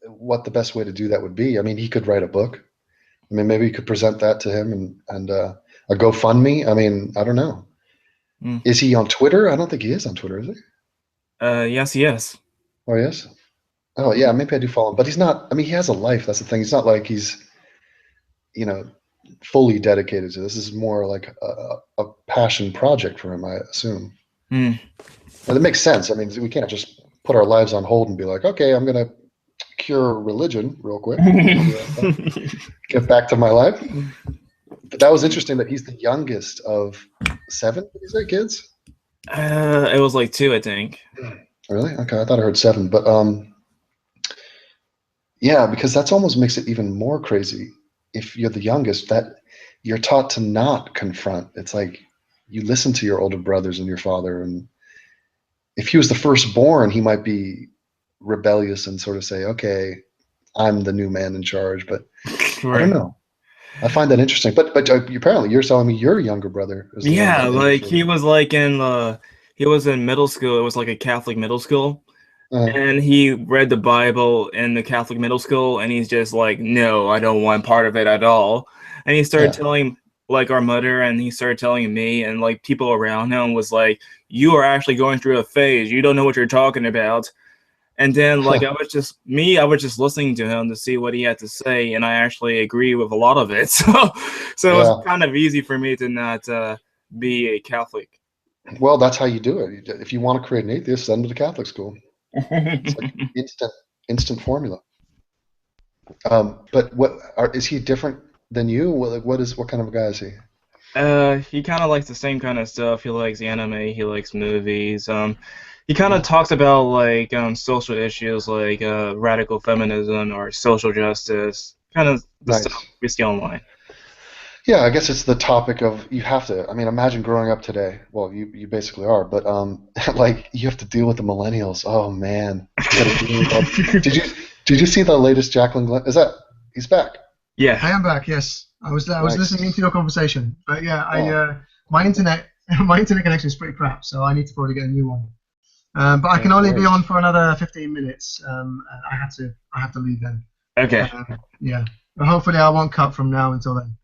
what the best way to do that would be. I mean, he could write a book. I mean, maybe you could present that to him and a GoFundMe. I mean, I don't know. Mm. Is he on Twitter? I don't think he is on Twitter, is he? Yes, yes. Oh, yes. Oh, yeah. Maybe I do follow him, but he's not. I mean, he has a life. That's the thing. He's not like he's you know fully dedicated to this. This is more like a passion project for him, I assume. Mm. And it makes sense. I mean, we can't just put our lives on hold and be like, okay, I'm gonna cure religion real quick. Get back to my life. But that was interesting that he's the youngest of seven. Did you say kids? It was like two, I think. Really? Okay, I thought I heard seven. But yeah, because that's almost makes it even more crazy. If you're the youngest, that you're taught to not confront. It's like you listen to your older brothers and your father, and if he was the firstborn, he might be rebellious and sort of say, "Okay, I'm the new man in charge." But I don't Right. know. I find that interesting. But apparently you're telling me your younger brother is the one Yeah, that like initiated. he was in middle school. It was like a Catholic middle school. Uh, And he read the Bible in the Catholic middle school, and he's just like, no, I don't want part of it at all. And he started yeah, telling like our mother, and he started telling me, and like people around him was like, you are actually going through a phase. You don't know what you're talking about. And then like I was just listening to him to see what he had to say, and I actually agree with a lot of it. So it's yeah. kind of easy for me to not be a Catholic. Well, that's how you do it. If you want to create an atheist, send them to Catholic school. It's like instant formula. But is he different than you? What kind of a guy is he? He kind of likes the same kind of stuff. He likes anime. He likes movies. He kind of talks about like social issues like radical feminism or social justice, kind of the stuff Nice. we see online. Yeah, I guess it's the topic of you have to. I mean, imagine growing up today. Well, you basically are, but like you have to deal with the millennials. Oh man, you got to deal with all. Did you did you see the latest Jacqueline Glenn? Is that he's back? Yeah. I am back. Yes, I was listening Nice. to your conversation, but yeah, I Oh, my internet my internet connection is pretty crap, so I need to probably get a new one. But I yeah, can no only be worries. on for another 15 minutes. And I have to leave then. Okay. Yeah, but hopefully I won't cut from now until then.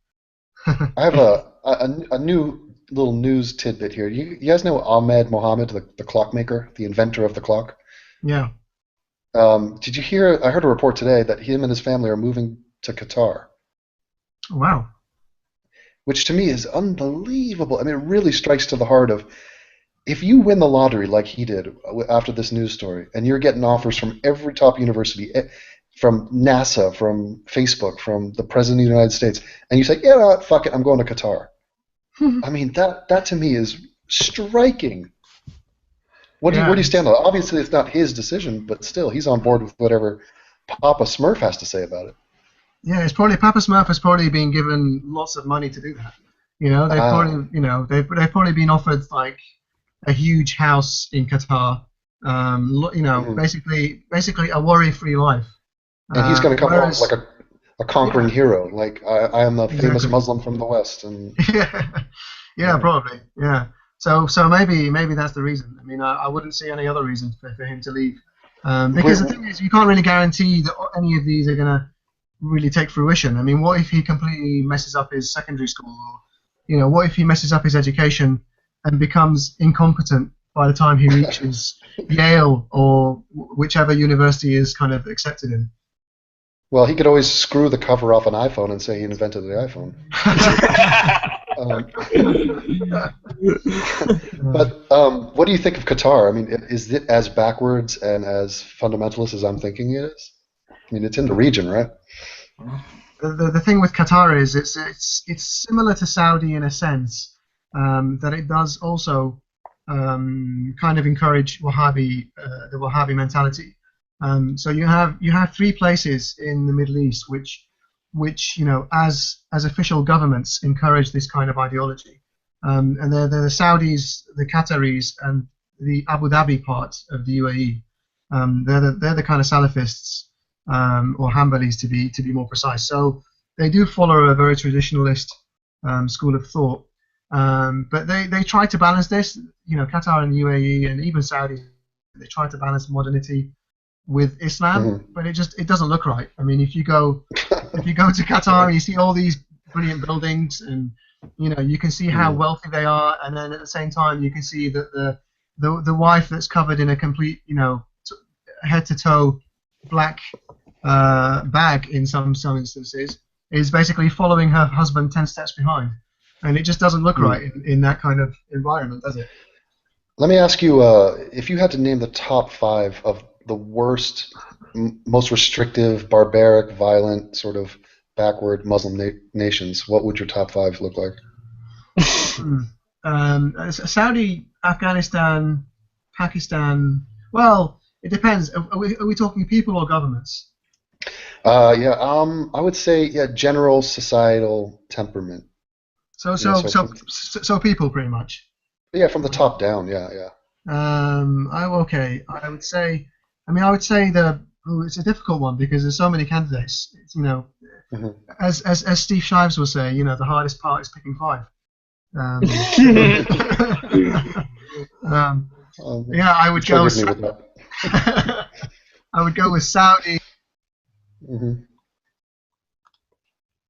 I have a new little news tidbit here. You guys know Ahmed Mohammed, the clockmaker, the inventor of the clock? Yeah. Did you hear? I heard a report today that him and his family are moving to Qatar. Wow. which to me is unbelievable. I mean, it really strikes to the heart of if you win the lottery like he did after this news story, and you're getting offers from every top university, from NASA, from Facebook, from the President of the United States, and you say, yeah, no, fuck it, I'm going to Qatar. I mean, that to me is striking. Where do Yeah. you stand on it? Obviously, it's not his decision, but still, he's on board with whatever Papa Smurf has to say about it. Yeah, it's probably Papa Smurf has probably been given lots of money to do that. You know, they've Ah, probably, they've probably been offered like a huge house in Qatar. mhm. Basically a worry-free life. And he's going to come off like Whereas, a conquering yeah, hero. Like I am a famous exactly. Muslim from the West, and Yeah, yeah, yeah. probably. Yeah. So maybe that's the reason. I mean, I wouldn't see any other reason for him to leave. Because the Where, thing is, you can't really guarantee that any of these are gonna really take fruition. I mean, what if he completely messes up his secondary school, or what if he messes up his education and becomes incompetent by the time he reaches Yale or whichever university is kind of accepted him? well, he could always screw the cover off an iPhone and say he invented the iPhone. Um, but what do you think of Qatar? I mean, is it as backwards and as fundamentalist as I'm thinking it is? I mean, it's in the region, right? The thing with Qatar is it's similar to Saudi in a sense, that it does also kind of encourage the Wahhabi mentality. So you have three places in the Middle East which as official governments encourage this kind of ideology, and they're the Saudis, the Qataris, and the Abu Dhabi part of the UAE. They're the kind of Salafists, or Hanbalis to be more precise. So they do follow a very traditionalist school of thought, but they try to balance this. Qatar and UAE and even Saudi, they try to balance modernity with Islam, Hmm. but it doesn't look right. I mean, if you go to Qatar, you see all these brilliant buildings, and you can see how Hmm. wealthy they are, and then at the same time you can see that the wife that's covered in a complete head to toe black bag in some instances is basically following her husband 10 steps behind, and it just doesn't look right Hmm. in that kind of environment, does it? Let me ask you, if you had to name the top five of the worst, most restrictive, barbaric, violent, sort of backward Muslim nations, what would your top five look like? Hmm. Saudi, Afghanistan, Pakistan. Well, it depends. Are we talking people or governments? Yeah, I would say, yeah, general societal temperament. So Yeah, so so so from so people pretty much. yeah, from the top down. Yeah, yeah. Okay. I would say it's a difficult one because there's so many candidates. Hmm. As Steve Shives will say, the hardest part is picking five. Um, um, yeah, I would go with Triggered me with that. I would go with Saudi, Hmm.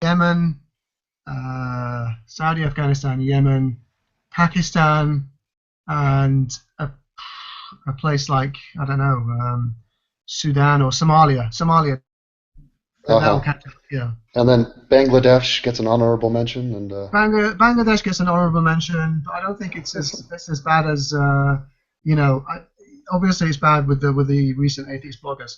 Yemen, Saudi, Afghanistan, Yemen, Pakistan, and a place like I don't know, Sudan or Somalia. Somalia, that will Uh-huh. catch. Yeah. And then Bangladesh gets an honorable mention, and Bangladesh gets an honourable mention, but I don't think it's as bad as obviously it's bad with the recent atheist bloggers.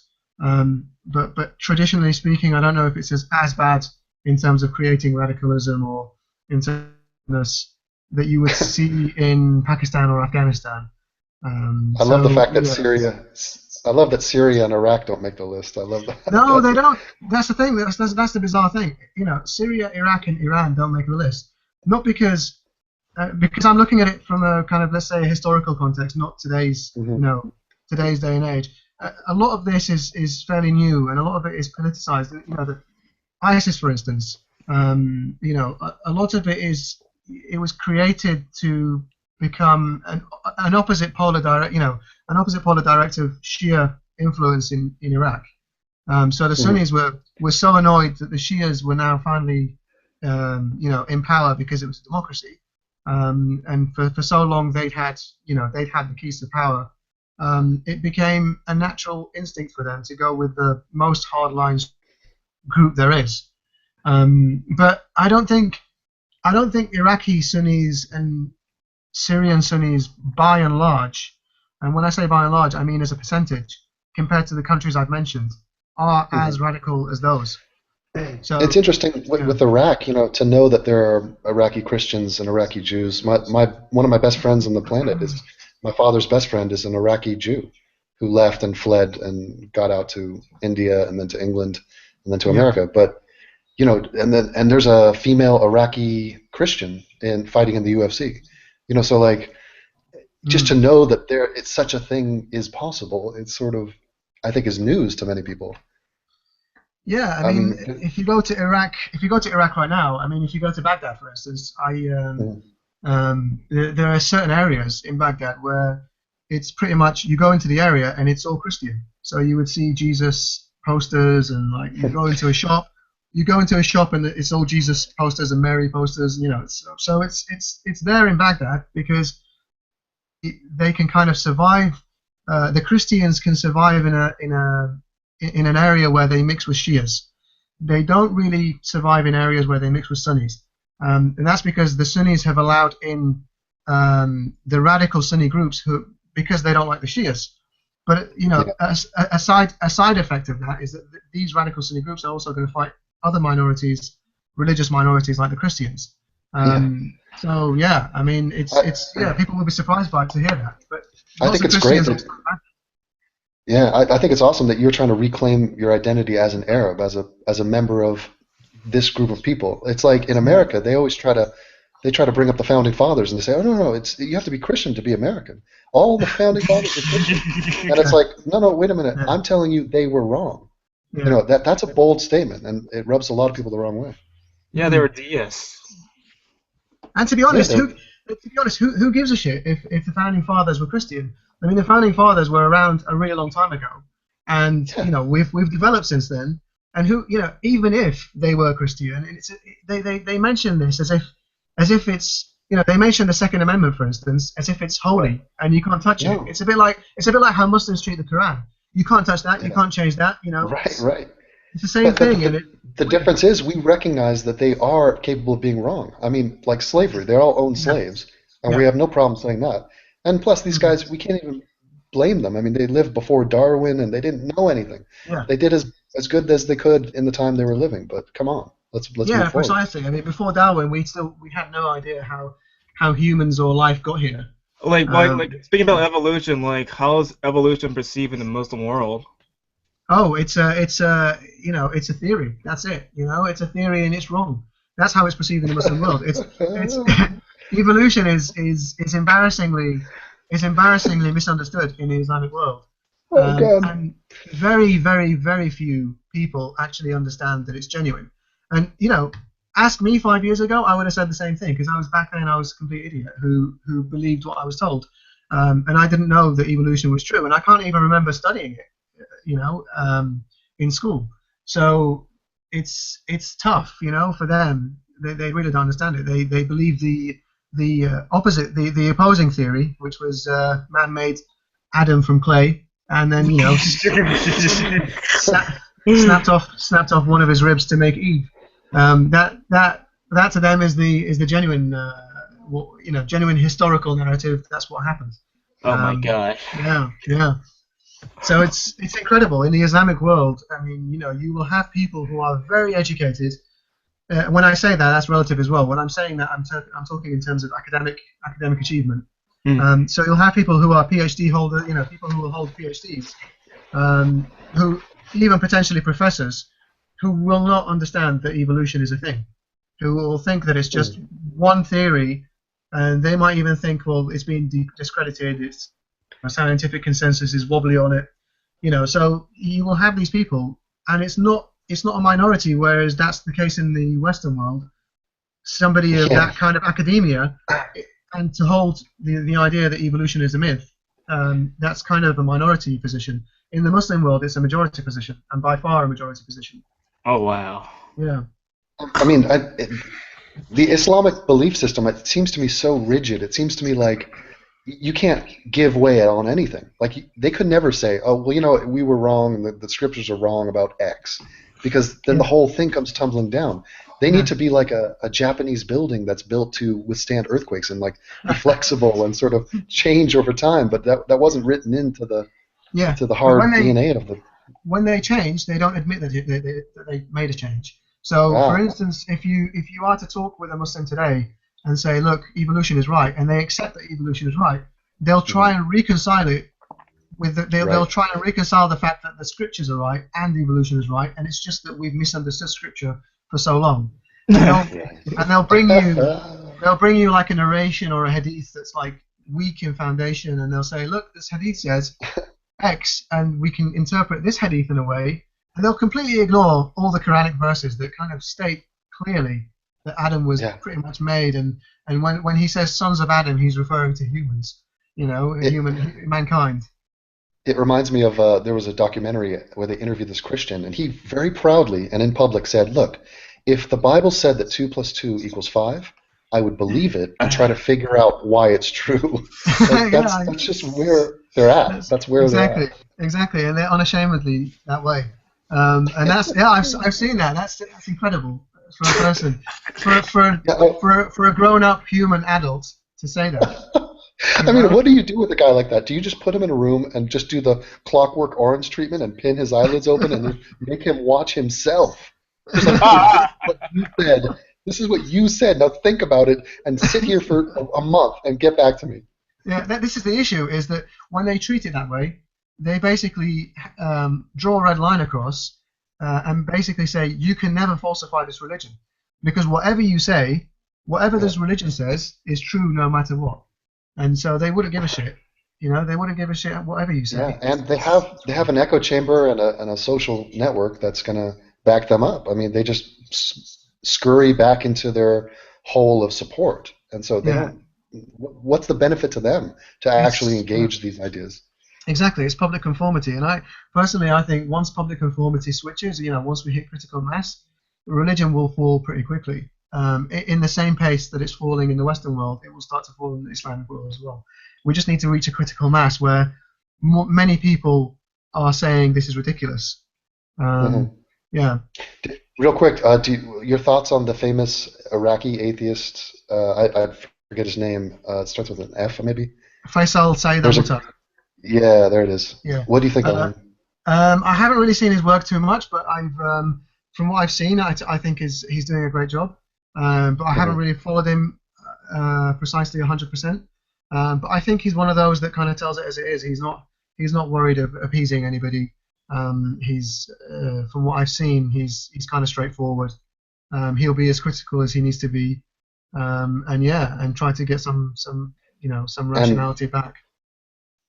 But traditionally speaking, I don't know if it's as bad in terms of creating radicalism or in terms that you would see in Pakistan or Afghanistan. I love the So fact that yeah. Syria. I love that Syria and Iraq don't make the list. I love that. No, they don't. That's the thing. That's the bizarre thing. Syria, Iraq, and Iran don't make the list. Not because I'm looking at it from a kind of, let's say, a historical context, not Hmm. today's day and age. A lot of this is fairly new, and a lot of it is politicized. The ISIS, for instance, a lot of it was created to become an opposite polar direct of Shia influence in Iraq. So the Hmm. Sunnis were so annoyed that the Shias were now finally, in power because it was a democracy. And for so long they'd had the keys to power. It became a natural instinct for them to go with the most hardline group there is. But I don't think Iraqi Sunnis and Syrian Sunnis, by and large, and when I say by and large, I mean as a percentage, compared to the countries I've mentioned, are Mhm. as radical as those. It's So, interesting yeah. with Iraq, to know that there are Iraqi Christians and Iraqi Jews. One of my best friends on the planet is my father's best friend is an Iraqi Jew who left and fled and got out to India and then to England and then to Yeah. America. But and there's a female Iraqi Christian in fighting in the UFC. So like just to Mm. know that it's such a thing is possible. It's sort of I think is news to many people. Yeah, I I mean, mean, if you go to Iraq right now, I mean, if you go to Baghdad, for instance, mm, there are certain areas in Baghdad where it's pretty much you go into the area and it's all Christian. So you would see Jesus posters and like you go into a shop and it's all Jesus posters and Mary posters. So it's there in Baghdad because they can kind of survive. The Christians can survive in an area where they mix with Shias. They don't really survive in areas where they mix with Sunnis, and that's because the Sunnis have allowed in the radical Sunni groups who because they don't like the Shias. But yeah, a side effect of that is that these radical Sunni groups are also going to fight other minorities, religious minorities like the Christians. yeah. So yeah, I mean, I, it's yeah, people will be surprised by to hear that, but I lots think of it's great Christians that also. yeah, I think it's awesome that you're trying to reclaim your identity as an Arab, as a member of this group of people. It's like in Yeah, America, they try to bring up the founding fathers and they say, oh no, it's you have to be Christian to be American. All the founding fathers were Christian, and it's yeah, like no, wait a minute, yeah, I'm telling you they were wrong. yeah. That's a bold statement, and it rubs a lot of people the wrong way. Yeah, they were Mm. DS. And Yeah, who gives a shit if the founding fathers were Christian? I mean, the founding fathers were around a really long time ago, and yeah, we've developed since then. And even if they were Christian, they mention this as if it's they mention the Second Amendment, for instance, as if it's right. holy and you can't touch it. No, It's a bit like how Muslims treat the Quran. You can't touch that. You yeah, can't change that. right, right. It's the same But thing, and the it's weird. difference is we recognize that they are capable of being wrong. I mean, like slavery, they all own Yeah, slaves, and we yeah, have no problem saying that. And plus, these mhm, guys, we can't even blame them. I mean, they lived before Darwin, and they didn't know anything. yeah. They did as good as they could in the time they were living. But come on, let's move Yeah, forward. precisely. I mean, before Darwin, we had no idea how humans or life got here. Like speaking Yeah. about evolution, like how is evolution perceived in the Muslim world? Oh, it's a theory. That's it. It's a theory and it's wrong. That's how it's perceived in the Muslim world. It's evolution is embarrassingly misunderstood in the Islamic world. Oh God. And very, very, very few people actually understand that it's genuine. And ask me 5 years ago, I would have said the same thing because I was back then I was a complete idiot who believed what I was told, and I didn't know that evolution was true, and I can't even remember studying it, in school. So it's tough, for them. They really don't understand it. They believe the opposite, the opposing theory, which was man made Adam from clay, and then snap, snapped off one of his ribs to make Eve. That to them is the genuine genuine historical narrative. That's what happened. Oh my Um, god. yeah, yeah. So it's incredible in the Islamic world. I mean, you will have people who are very educated. When I say that, that's relative as well. When I'm saying that, I'm talking in terms of academic achievement. Hmm. So you'll have people who are PhD holders, people who will hold PhDs, who even potentially professors, who will not understand that evolution is a thing, who will think that it's just one theory, and they might even think, well, it's been discredited. It's scientific consensus is wobbly on it, So you will have these people, and it's not a minority. Whereas that's the case in the Western world. Somebody of Yeah. that kind of academia, and to hold the idea that evolution is a myth, that's kind of a minority position. In the Muslim world, it's a majority position, and by far a majority position. Oh wow. Yeah. I mean, the Islamic belief system, it seems to me so rigid. It seems to me like you can't give way on anything. Like they could never say, "Oh, well, we were wrong, and the scriptures are wrong about X." because then the whole thing comes tumbling down. They Yeah. need to be like a Japanese building that's built to withstand earthquakes and like be flexible and sort of change over time. But that wasn't written into the Yeah. to the But hard DNA of the. when they change, they don't admit that they made a change. So, for instance, if you are to talk with a Muslim today and say, look, evolution is right, and they accept that evolution is right, they'll try and reconcile it with they'll try and reconcile the fact that the scriptures are right and evolution is right, and it's just that we've misunderstood scripture for so long. And they'll bring you like a narration or a hadith that's like weak in foundation, and they'll say, look, this hadith says X, and we can interpret this hadith in a way, and they'll completely ignore all the Quranic verses that kind of state clearly that Adam was pretty much made, and when he says sons of Adam, he's referring to humans, mankind. It reminds me of there was a documentary where they interviewed this Christian, and he very proudly and in public said, look, if the Bible said that 2 + 2 = 5, I would believe it and try to figure out why it's true. That's just where they're at. That's where they're at. Exactly, and they're unashamedly that way. And that's I've seen that. That's incredible for a person, for a grown-up human adult to say that. I mean, what do you do with a guy like that? Do you just put him in a room and just do the Clockwork Orange treatment and pin his eyelids open and make him watch himself? Just like, this is what you said. Now think about it and sit here for a month and get back to me. Yeah, this is the issue, is that when they treat it that way, they basically draw a red line across and basically say, you can never falsify this religion. Because whatever you say, whatever this religion says, is true no matter what. And so they wouldn't give a shit. They wouldn't give a shit whatever you say. Yeah, and they have an echo chamber and a social network that's going to back them up. I mean, they just scurry back into their hole of support. And so they don't. What's the benefit to them to actually engage these ideas? Exactly, it's public conformity, and I think once public conformity switches, once we hit critical mass, religion will fall pretty quickly. In the same pace that it's falling in the Western world, it will start to fall in the Islamic world as well. We just need to reach a critical mass where many people are saying this is ridiculous. Yeah. Real quick, your thoughts on the famous Iraqi atheist? I forget his name. It starts with an F, maybe. Faisal Saeed Al-Mutar. Yeah, there it is. Yeah. What do you think of him? I haven't really seen his work too much, but from what I've seen, I think he's doing a great job. But I haven't really followed him precisely 100%. But I think he's one of those that kind of tells it as it is. He's not worried of appeasing anybody. He's from what I've seen, he's kind of straightforward. He'll be as critical as he needs to be, and try to get some rationality back.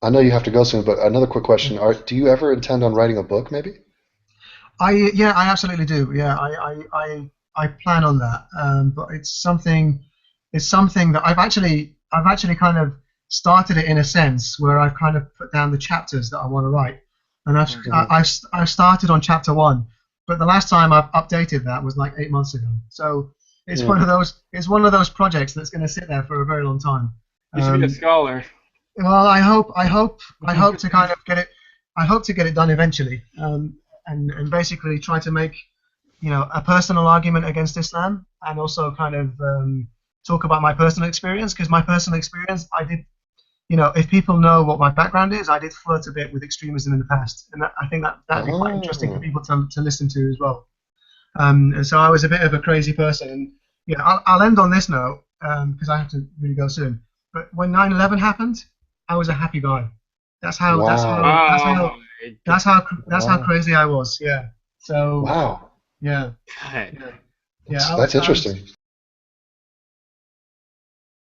I know you have to go soon, but another quick question: do you ever intend on writing a book, maybe? I absolutely do. Yeah, I plan on that. But it's something that I've actually kind of started it in a sense where I've kind of put down the chapters that I want to write, and I've started on chapter 1, but the last time I've updated that was like 8 months ago. So it's one of those projects that's going to sit there for a very long time. You should be a scholar. Well, I hope to kind of get it. I hope to get it done eventually, and basically try to make a personal argument against Islam, and also kind of talk about my personal experience, because my personal experience, I did, if people know what my background is, I did flirt a bit with extremism in the past, and I think that'd be quite interesting for people to listen to as well. And so I was a bit of a crazy person, and I'll end on this note because I have to really go soon. But when 9/11 happened, I was a happy guy. That's how crazy I was. Yeah. So. Wow. Yeah. That's interesting.